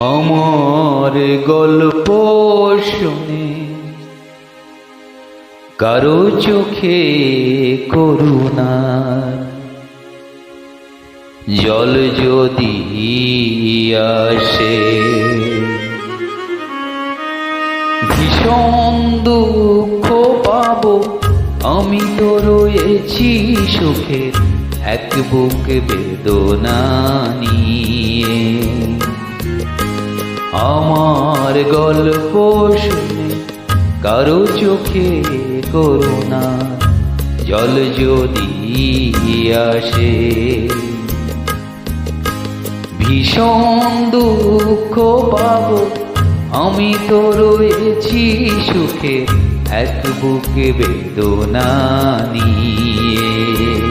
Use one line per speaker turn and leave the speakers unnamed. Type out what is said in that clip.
আমার গল্প শুনে কারো চোখে করুণার জল যদি আসে, ভীষণ দুঃখ পাবো। আমি তো রয়েছি সুখের এক বুক বেদনা নিয়ে। আমার গল্প শুনে কারো চোখে করুণা জল যদি আসে, ভীষণ দুঃখ পাবো। আমি তো রয়েছি সুখে এক বুকে বেদনা নিয়ে।